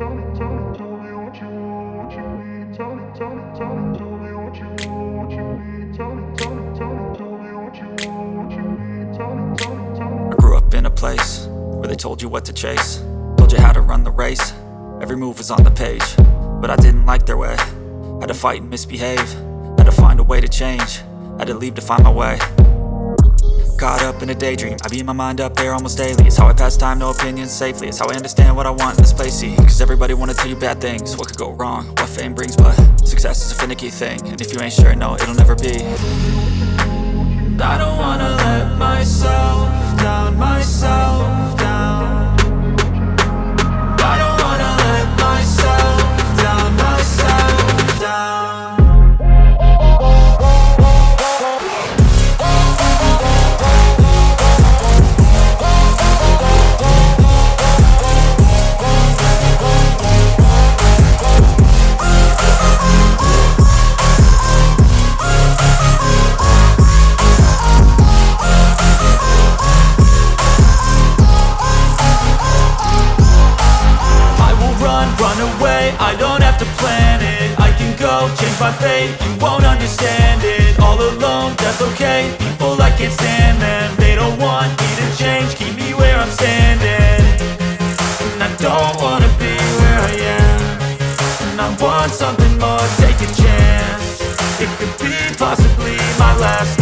I grew up in a place where they told you what to chase, told you how to run the race. Every move was on the page, but I didn't like their way. Had to fight and misbehave, had to find a way to change, had to leave to find my way. Caught up in a daydream, I beat my mind up there almost daily. It's how I pass time, no opinions safely. It's how I understand what I want in this place, see. Cause everybody wanna tell you bad things, what could go wrong, what fame brings. But success is a finicky thing, and if you ain't sure, no, it'll never be. I don't wanna let myself down, myself down. I don't wanna let myself down, myself down. I don't have to plan it, I can go change my fate. You won't understand it, all alone, that's okay. People I can't stand them, they don't want me to change, keep me where I'm standing. And I don't wanna be where I am, and I want something more, take a chance. It could be possibly my last